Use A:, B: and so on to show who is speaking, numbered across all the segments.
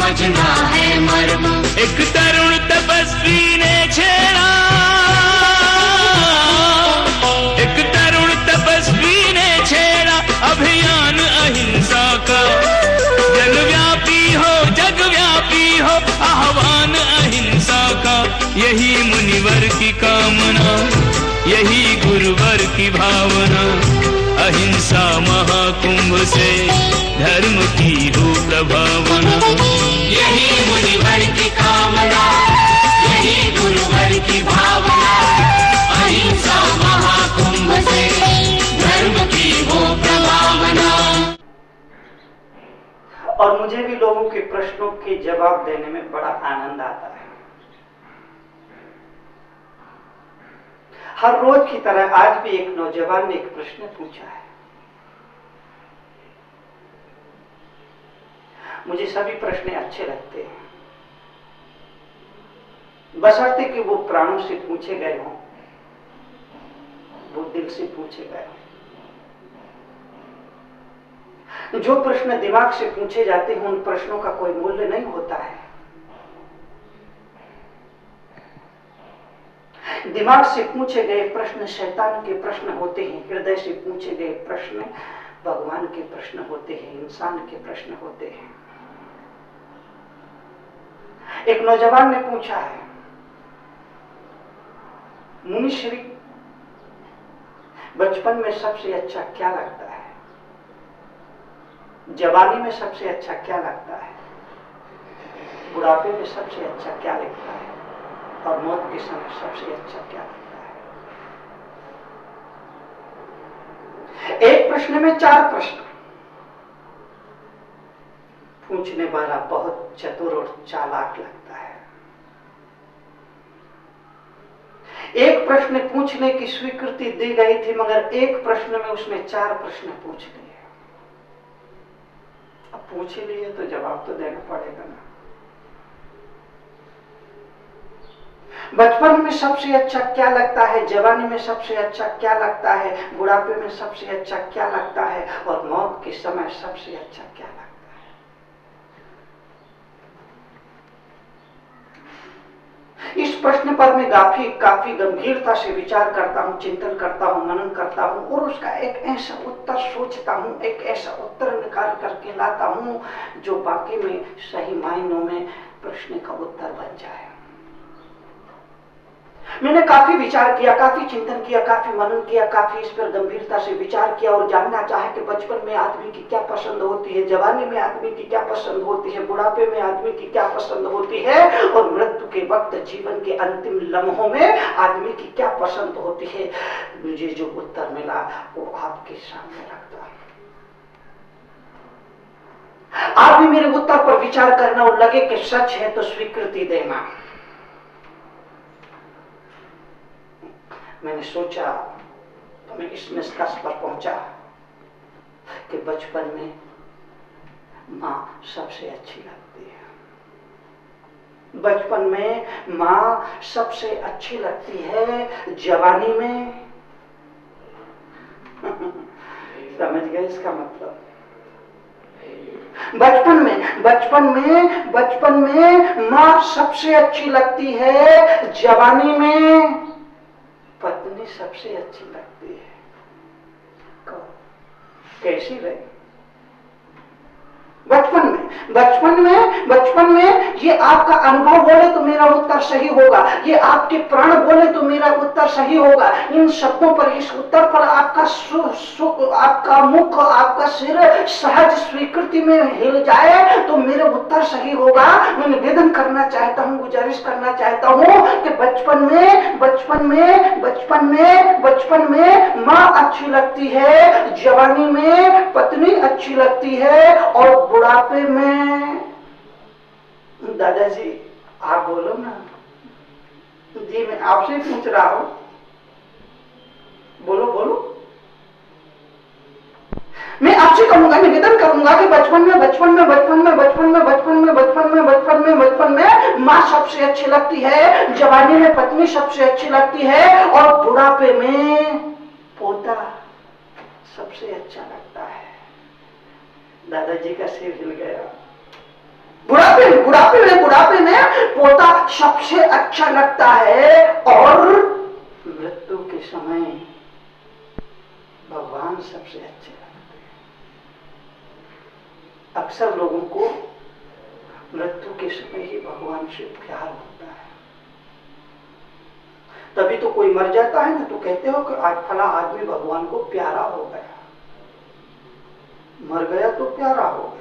A: समझना है मर्म।
B: एक तरुण तपस्वी ने छेड़ा, एक तरुण तपस्वी ने छेड़ा अभियान अहिंसा का। जगव्यापी हो, जगव्यापी हो आह्वान अहिंसा का। यही मुनिवर की कामना, यही गुरुवर की भावना। अहिंसा महाकुंभ से धर्म की हो प्रभावना।
A: यही मुनिवर की कामना, यही गुरुवर की भावना। अहिंसा महाकुंभ से धर्म की हो प्रभावना।
C: और मुझे भी लोगों के प्रश्नों के जवाब देने में बड़ा आनंद आता है। हर रोज की तरह आज भी एक नौजवान ने एक प्रश्न पूछा है। मुझे सभी प्रश्न अच्छे लगते हैं, बशर्ते कि वो प्राणों से पूछे गए हों, वो दिल से पूछे गए हों। जो प्रश्न दिमाग से पूछे जाते हैं उन प्रश्नों का कोई मूल्य नहीं होता है। दिमाग से पूछे गए प्रश्न शैतान के प्रश्न होते हैं, हृदय से पूछे गए प्रश्न भगवान के प्रश्न होते हैं, इंसान के प्रश्न होते हैं। एक नौजवान ने पूछा है, मुनिश्री बचपन में सबसे अच्छा क्या लगता है, जवानी में सबसे अच्छा क्या लगता है, बुढ़ापे में सबसे अच्छा क्या लगता है, और मौत के समय सबसे अच्छा क्या लगता है। एक प्रश्न में 4 प्रश्न। पूछने वाला बहुत चतुर और चालाक लगता है। एक प्रश्न पूछने की स्वीकृति दी गई थी, मगर एक प्रश्न में उसने 4 प्रश्न पूछ लिए। अब पूछ लिए तो जवाब तो देना पड़ेगा ना। बचपन में सबसे अच्छा क्या लगता है, जवानी में सबसे अच्छा क्या लगता है, बुढ़ापे में सबसे अच्छा क्या लगता है, और मौत के समय सबसे अच्छा क्या लगता है। इस प्रश्न पर मैं काफी गंभीरता से विचार करता हूं, चिंतन करता हूं, मनन करता हूं, और उसका एक ऐसा उत्तर सोचता हूं, एक ऐसा उत्तर निकाल करके लाता हूं जो वाकई में सही मायनों में प्रश्न का उत्तर बन जाए। मैंने काफी विचार किया, काफी चिंतन किया, काफी मनन किया, काफी इस पर गंभीरता से विचार किया और जानना चाहा कि बचपन में आदमी की क्या पसंद होती है, जवानी में आदमी की क्या पसंद होती है, बुढ़ापे में आदमी की क्या पसंद होती है, और मृत्यु के वक्त जीवन के अंतिम लम्हों में आदमी की क्या पसंद होती है। मुझे जो उत्तर मिला वो आपके सामने रखता हूं। आप भी मेरे उत्तर पर विचार करना और लगे कि सच है तो स्वीकृति देना। मैंने सोचा तो मैं इस निष्कर्ष पर पहुंचा कि बचपन में मां सबसे अच्छी लगती है, बचपन में मां सबसे अच्छी लगती है, जवानी में समझ गए इसका मतलब। बचपन में मां सबसे अच्छी लगती है, जवानी में पत्नी सबसे अच्छी लगती है। कैसी रही? बचपन में ये आपका अनुभव बोले तो मेरा उत्तर सही होगा, ये आपके प्राण बोले तो मेरा उत्तर सही होगा। इन शब्दों पर, इस उत्तर पर आपका मुख, आपका सिर सहज स्वीकृति में हिल जाए तो मेरा उत्तर सही होगा। मैं निवेदन करना चाहता हूँ, गुजारिश करना चाहता हूँ कि बचपन में माँ अच्छी लगती है, जवानी में पत्नी अच्छी लगती है, और बुढ़ापे में दादाजी आप बोलो ना। जी मैं आपसे पूछ रहा हूं, बोलो बोलो। मैं आपसे कहूंगा, निवेदन करूंगा कि बचपन में माँ सबसे अच्छी लगती है, जवानी में पत्नी सबसे अच्छी लगती है, और बुढ़ापे में पोता सबसे अच्छा लगता है। दादाजी का सिर हिल गया। बुढ़ापे में पोता सबसे अच्छा लगता है और मृत्यु के समय भगवान सबसे अच्छे लगते हैं। अक्सर लोगों को मृत्यु के समय ही भगवान से प्यार होता है। तभी तो कोई मर जाता है ना तो कहते हो कि आज फला आदमी भगवान को प्यारा हो गया, मर गया तो प्यारा हो गया।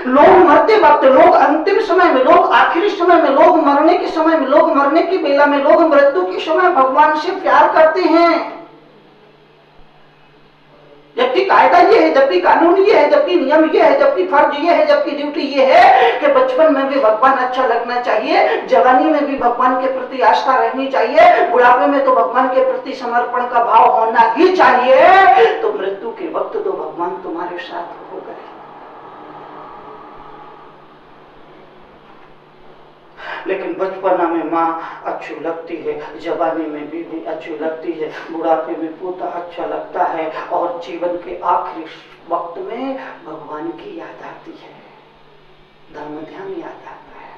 C: लोग मरते वक्त, लोग अंतिम समय में, लोग आखिरी समय में, लोग मरने के समय में, लोग मरने की बेला में, लोग मृत्यु के समय भगवान से प्यार करते हैं। जबकि कायदा ये है, जबकि कानून ये है, जबकि नियम ये है, जबकि फर्ज ये है, जबकि ड्यूटी ये है कि बचपन में भी भगवान अच्छा लगना चाहिए, जवानी में भी भगवान के प्रति आस्था रहनी चाहिए, बुढ़ापे में तो भगवान के प्रति समर्पण का भाव होना ही चाहिए। तो मृत्यु के वक्त तो भगवान तुम्हारे साथ हो गए। लेकिन बचपना में माँ अच्छी लगती है, जवानी में बीवी अच्छी लगती है, बुढ़ापे में पोता अच्छा लगता है और जीवन के आखिरी वक्त में भगवान की याद आती है, धर्म ध्यान याद आता है।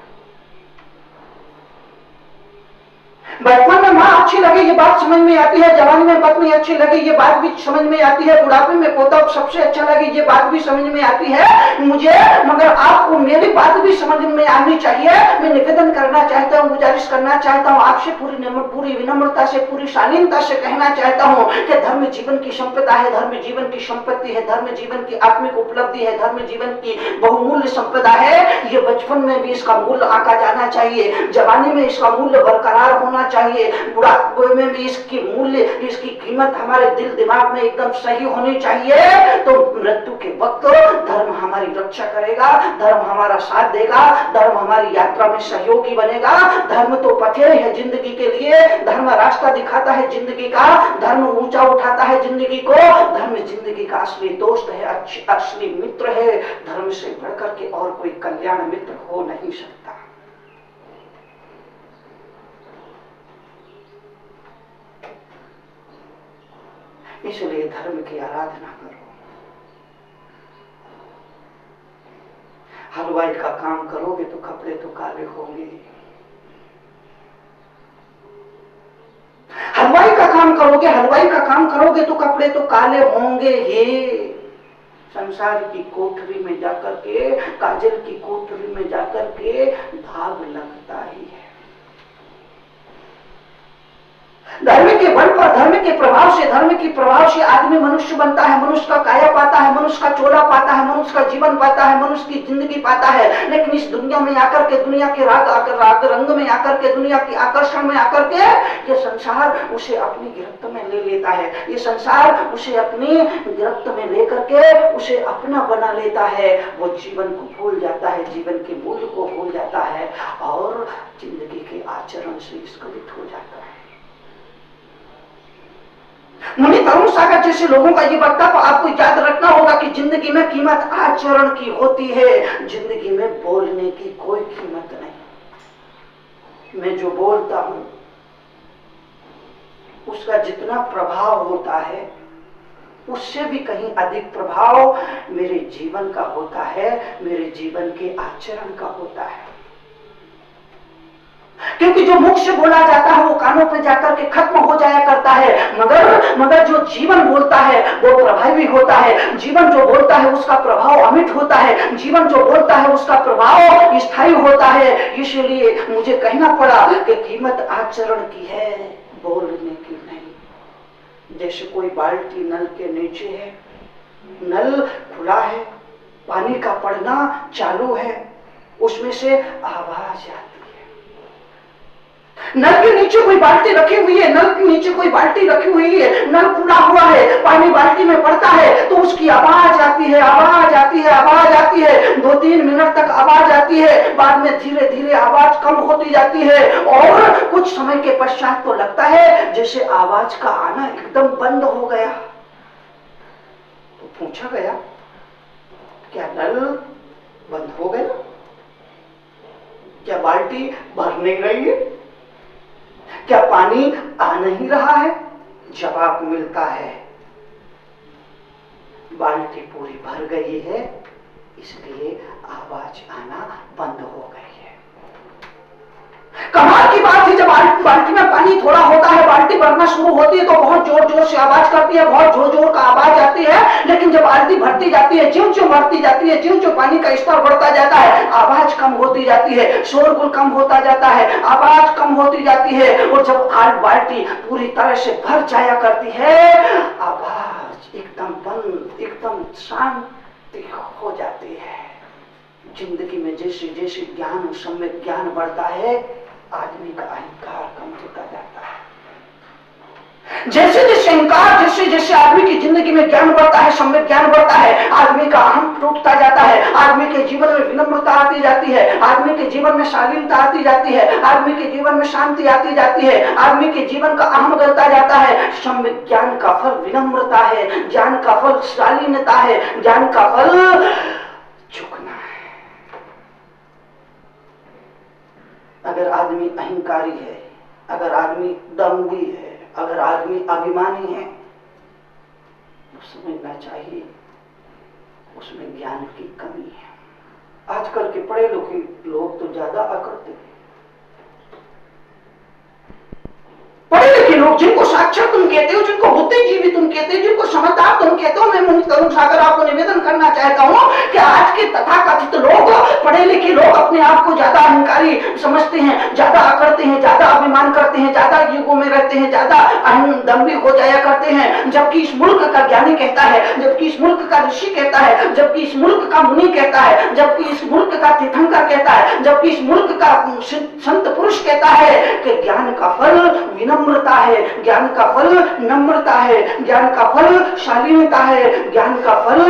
C: बचपन में माँ अच्छी लगे ये बात समझ में आती है, जवानी में पत्नी अच्छी लगे ये बात भी समझ में आती है, बुढ़ापे में पोता सबसे अच्छा लगे ये बात भी समझ में आती है मुझे। मगर आपको मेरी बात भी समझ में आनी चाहिए। मैं निवेदन करना चाहता हूँ, गुजारिश करना चाहता हूँ आपसे, पूरी विनम्रता से, पूरी शालीनता से कहना चाहता हूँ कि धर्म जीवन की संपदा है, धर्म जीवन की संपत्ति है, धर्म जीवन की आत्मिक उपलब्धि है, धर्म जीवन की बहुमूल्य संपदा है। ये बचपन में भी इसका मूल्य आका जाना चाहिए, जवानी में इसका मूल्य बरकरार होना चाहिए, बुढ़ापे में भी इसकी मूल्य, इसकी कीमत हमारे दिल दिमाग में एकदम सही होनी चाहिए। तो मृत्यु के वक्त धर्म हमारी रक्षा करेगा, धर्म हमारा साथ देगा, धर्म हमारी यात्रा में सहयोगी बनेगा। धर्म तो पथेर है जिंदगी के लिए, धर्म रास्ता दिखाता है जिंदगी का, धर्म ऊंचा उठाता है जिंदगी को, धर्म जिंदगी का असली दोस्त है, असली मित्र है। धर्म से बढ़कर के और कोई कल्याण मित्र हो नहीं सकता। इसलिए धर्म की आराधना करो। हलवाई का काम करोगे तो कपड़े तो काले होंगे, हलवाई का काम करोगे, हलवाई का काम करोगे तो कपड़े तो काले होंगे ही। संसार की कोठरी में जाकर के, काजल की कोठरी में जाकर के दाग लगता ही है। धर्म के बल पर, धर्म के प्रभाव से आदमी मनुष्य बनता है, मनुष्य का काया पाता है, मनुष्य का चोला पाता है, मनुष्य का जीवन पाता है, मनुष्य की जिंदगी पाता है। लेकिन इस दुनिया में आकर के, दुनिया के राग रंग में आकर के, दुनिया के आकर्षण में आकर के ये संसार उसे अपनी गिरफ्त में ले लेता है, ये संसार उसे अपनी गिरफ्त में लेकर के उसे अपना बना लेता है। वो जीवन को भूल जाता है, जीवन के मूल्य को भूल जाता है और जिंदगी के आचरण से स्खलित हो जाता है। मुनि तरुण सागर जैसे लोगों का ये वक्तव्य आपको याद रखना होगा कि जिंदगी में कीमत आचरण की होती है, जिंदगी में बोलने की कोई कीमत नहीं। मैं जो बोलता हूं उसका जितना प्रभाव होता है उससे भी कहीं अधिक प्रभाव मेरे जीवन का होता है, मेरे जीवन के आचरण का होता है। क्योंकि जो मुख से बोला जाता है वो कानों पे जाकर के खत्म हो जाया करता है, मगर जो जीवन बोलता है वो प्रभावी होता है। जीवन जो बोलता है उसका प्रभाव अमिट होता है, जीवन जो बोलता है उसका प्रभाव स्थायी होता है। इसलिए मुझे कहना पड़ा कि कीमत आचरण की है, बोलने की नहीं। जैसे कोई बाल्टी नल के नीचे है, नल खुला है, पानी का पड़ना चालू है, उसमें से आवाज आती है। नल के नीचे कोई बाल्टी रखी हुई है, नल के नीचे कोई बाल्टी रखी हुई है, नल खुला हुआ है, पानी बाल्टी में पड़ता है तो उसकी आवाज आती है, आवाज आती है, आवाज आती है। 2-3 मिनट तक आवाज आती है, बाद में धीरे धीरे आवाज कम होती जाती है और कुछ समय के पश्चात तो लगता है जैसे आवाज का आना एकदम बंद हो गया। तो पूछा गया, क्या नल बंद हो गया? क्या बाल्टी भर नहीं रही है? क्या पानी आ नहीं रहा है? जवाब मिलता है, बाल्टी पूरी भर गई है, इसलिए आवाज आना बंद हो गई है। कमाल की बात है, जब बाल्टी में पानी थोड़ा होता है, बाल्टी भरना शुरू होती है तो बहुत जोर जोर से आवाज करती है, बहुत जोर जोर का आवाज आती है। लेकिन जब बाल्टी भरती जाती है, ज्यों ज्यों भरती जाती है, ज्यों ज्यों पानी का स्तर बढ़ता जाता है, आवाज कम होती जाती है, शोरगुल कम होता जाता है, आवाज कम होती जाती है। और जब बाल्टी पूरी तरह से भर जाया करती है, आवाज एकदम बंद, एकदम शांति हो जाती है। जिंदगी में जैसे जैसे ज्ञान, सम्यक ज्ञान बढ़ता है, आदमी का अहंकार कम होता जाता है। जैसे जैसे अहंकार, जैसे जैसे आदमी की जिंदगी में ज्ञान बढ़ता है, सम्यक ज्ञान बढ़ता है, आदमी का अहम टूटता जाता है, आदमी के जीवन में विनम्रता आती जाती है, आदमी के जीवन में शालीनता आती जाती है, आदमी के जीवन में शांति आती जाती है, आदमी के जीवन का अहम गलता जाता है। सम्यक ज्ञान का फल विनम्रता है, ज्ञान का फल शालीनता है, ज्ञान का फल झुकना है। अगर आदमी अहंकारी है, अगर आदमी दम्भी है, अगर आदमी अभिमानी है, तो समझना चाहिए उसमें ज्ञान की कमी है। आजकल के पढ़े लिखे लोग तो ज्यादा अकड़ते हैं। पढ़े लिखे लोग जिनको साक्षर तुम कहते हो, जिनको बुद्धिजीवी तुम कहते हो, जिनको समझदार तुम कहते हो, मैं मुनि तरुण सागर आपको निवेदन करना चाहता हूं कि आज के तथाकथित लोग, पढ़े लिखे लोग अपने आप को ज्यादा अहंकारी समझते हैं, ज्यादा अकड़ते हैं, ज्यादा अभिमान करते हैं, ज्यादा युगों में रहते हैं, ज्यादा दम्भी हो जाया करते हैं। जबकि इस मुल्क का ज्ञानी कहता है, जबकि इस मुल्क का ऋषि कहता है, जबकि इस मुल्क का मुनि कहता है, जबकि इस मुल्क का तीर्थंकर कहता है, जबकि इस मुल्क का संत पुरुष कहता है कि ज्ञान का फल विनम्रता है, ज्ञान का फल नम्रता है, ज्ञान का फल शालीनता है, ज्ञान का फल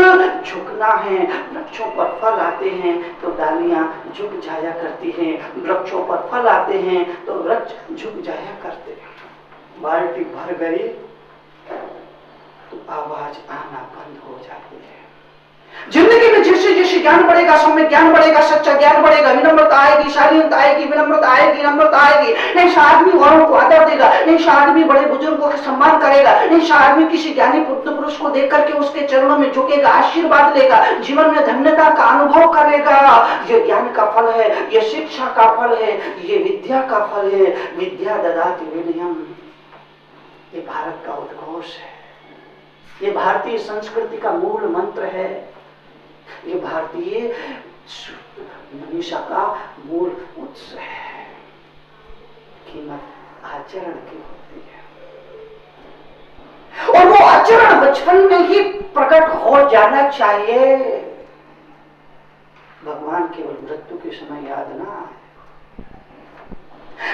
C: झुकना है। वृक्षों पर फल आते हैं तो डालियां झुक जाया करती हैं, वृक्षों पर फल आते हैं तो वृक्ष झुक जाया करते हैं। बाल्टी भर गई तो आवाज आना बंद हो जाती है। जिंदगी में जैसे जैसे ज्ञान बढ़ेगा, सम्यक ज्ञान बढ़ेगा, सच्चा ज्ञान बढ़ेगा, विनम्रता आएगी, शालीनता आएगी, विनम्रता आएगी, नम्रता आएगी। ऐसा आदमी औरों को आदर देगा, ऐसा आदमी बड़े बुजुर्गों का सम्मान करेगा, ऐसा आदमी किसी ज्ञानी पुरुष को देख करके उसके चरणों में झुकेगा, आशीर्वाद लेगा, जीवन में धन्यता का अनुभव करेगा। ये ज्ञान का फल है, ये शिक्षा का फल है, ये विद्या का फल है। विद्या ददाति विनयम, ये भारत का उद्घोष है, ये भारतीय संस्कृति का मूल मंत्र है, ये भारतीय मनीषा का मूल उत्सव है। कीमत आचरण की होती है और वो आचरण बचपन में ही प्रकट हो जाना चाहिए। भगवान केवल मृत्यु के समय याद ना आए।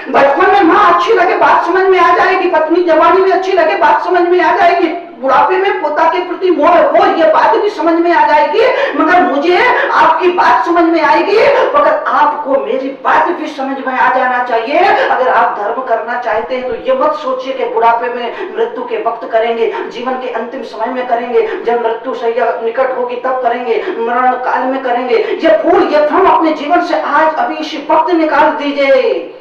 C: बचपन में माँ अच्छी लगे बात समझ में आ जाएगी, पत्नी जवानी में अच्छी लगे बात समझ में आ जाएगी, बुढ़ापे में पोता के प्रति मोह हो ये बात भी समझ में आ जाएगी, मगर मुझे आपकी बात समझ में आएगी, मगर आपको मेरी बात भी समझ में आ जाना चाहिए। अगर आप धर्म करना चाहते हैं तो ये मत सोचिए कि बुढ़ापे में मृत्यु के वक्त करेंगे, जीवन के अंतिम समय में करेंगे, जब मृत्यु सैया निकट होगी तब करेंगे, मरण काल में करेंगे। ये फूल ये भ्रम अपने जीवन से आज अभी इसी वक्त निकाल दीजिए।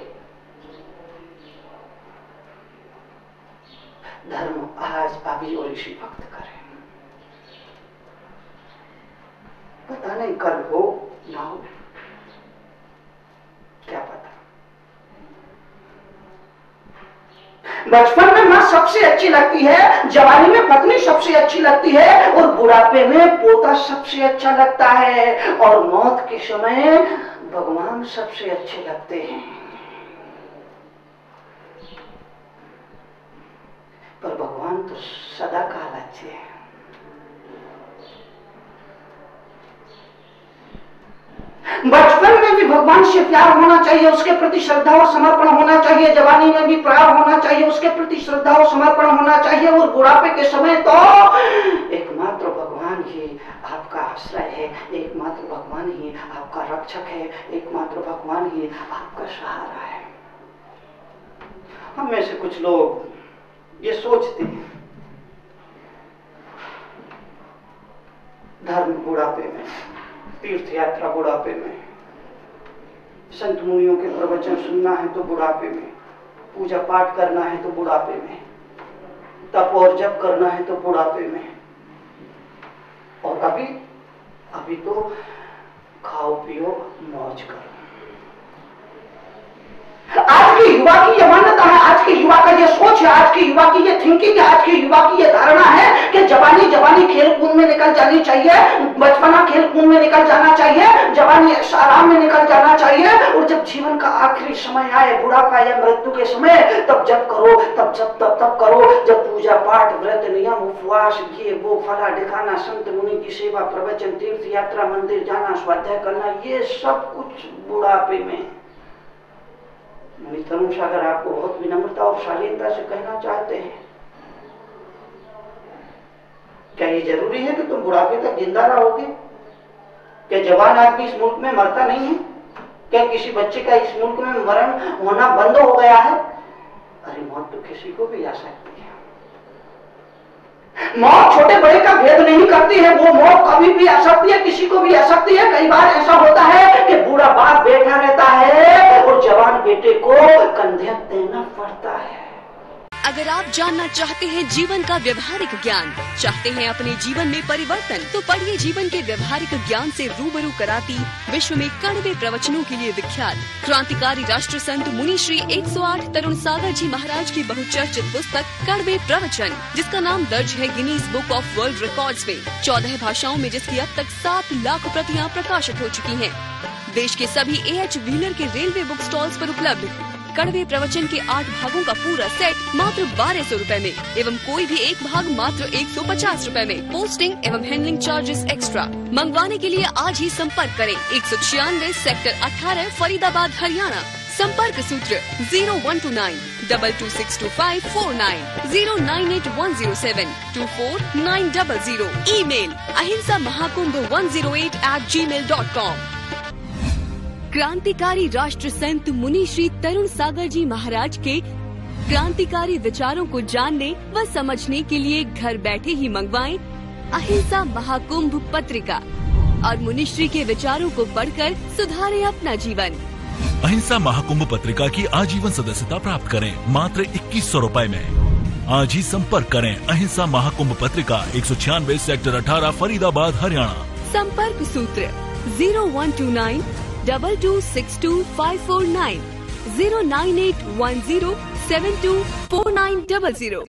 C: धर्म आज अभी और इसी वक्त करें, पता नहीं कल हो ना हो, क्या पता। बचपन में माँ सबसे अच्छी लगती है, जवानी में पत्नी सबसे अच्छी लगती है और बुढ़ापे में पोता सबसे अच्छा लगता है और मौत के समय भगवान सबसे अच्छे लगते हैं। पर भगवान तो सदा काल अच्छे हैं। बचपन में भी भगवान से प्यार होना चाहिए, उसके प्रति श्रद्धा और समर्पण होना चाहिए, जवानी में भी प्यार होना चाहिए, उसके प्रति श्रद्धा और समर्पण होना चाहिए, और बुढ़ापे के समय तो एकमात्र भगवान ही आपका आश्रय है, एकमात्र भगवान ही आपका रक्षक है, एकमात्र भगवान ही आपका सहारा है। हम में से कुछ लोग ये सोचते हैं धर्म बुढ़ापे में, तीर्थ यात्रा बुढ़ापे में, संत मुनियों के प्रवचन सुनना है तो बुढ़ापे में, पूजा पाठ करना है तो बुढ़ापे में, तप और जप करना है तो बुढ़ापे में। और अभी तो खाओ पियो मौज करो। आज के युवा की ये मान्यता है, आज के युवा का ये सोच है, आज के युवा की ये थिंकिंग है, आज के युवा की ये धारणा है कि जवानी जवानी खेल कूद में निकल जानी चाहिए, बचपना खेल कूद में निकल जाना चाहिए, जवानी आराम में निकल जाना चाहिए, और जब जीवन का आखिरी समय आए, बुढ़ापा या मृत्यु के समय, तब जब करो, तब करो, जब पूजा पाठ व्रत नियम उपवास ये वो फला दिखाना, संत मुनि की सेवा, प्रवचन, तीर्थ यात्रा, मंदिर जाना, स्वाध्याय करना, ये सब कुछ बुढ़ापे में। तरुण सागर आपको बहुत विनम्रता और शालीनता से कहना चाहते हैं, क्या ये जरूरी है कि तुम बुढ़ापे तक जिंदा रहोगे? क्या जवान आदमी इस मुल्क में मरता नहीं है? क्या किसी बच्चे का इस मुल्क में मरण होना बंद हो गया है? अरे मौत तो किसी को भी आ सकती है। मौत छोटे बड़े का भेद नहीं करती है, वो मौत कभी भी आ सकती है, किसी को भी आ सकती है। कई बार ऐसा होता है कि बूढ़ा बाप बैठा रहता है और जवान बेटे को कंधे देना पड़ता है।
D: अगर आप जानना चाहते हैं जीवन का व्यवहारिक ज्ञान, चाहते हैं अपने जीवन में परिवर्तन, तो पढ़िए जीवन के व्यवहारिक ज्ञान से रूबरू कराती विश्व में कड़वे प्रवचनों के लिए विख्यात क्रांतिकारी राष्ट्र संत मुनि श्री 108 तरुण सागर जी महाराज की बहुचर्चित पुस्तक कड़वे प्रवचन, जिसका नाम दर्ज है Guinness book of world records में, 14 भाषाओं में, जिसकी अब तक 7 लाख प्रतियां प्रकाशित हो चुकी हैं। देश के सभी AH व्हीलर के रेलवे बुक स्टॉल्स पर उपलब्ध कड़वे प्रवचन के 8 भागों का पूरा सेट मात्र 1200 रुपए में, एवं कोई भी एक भाग मात्र 150 रुपए में, पोस्टिंग एवं हैंडलिंग चार्जेस एक्स्ट्रा। मंगवाने के लिए आज ही संपर्क करें 196 सेक्टर 18 फरीदाबाद हरियाणा। संपर्क सूत्र 0129 226254 098 2490 ईमेल ahimsamahakumbh108@gmail.com। क्रांतिकारी राष्ट्र संत मुनि श्री तरुण सागर जी महाराज के क्रांतिकारी विचारों को जानने व समझने के लिए घर बैठे ही मंगवाएं अहिंसा महाकुंभ पत्रिका और मुनिश्री के विचारों को पढ़कर सुधारें अपना जीवन।
E: अहिंसा महाकुंभ पत्रिका की आजीवन सदस्यता प्राप्त करें मात्र 2100 रुपए में। आज ही संपर्क करें अहिंसा महाकुंभ पत्रिका 196 सेक्टर 18 फरीदाबाद हरियाणा।
D: संपर्क सूत्र 0129 226254 09810724900।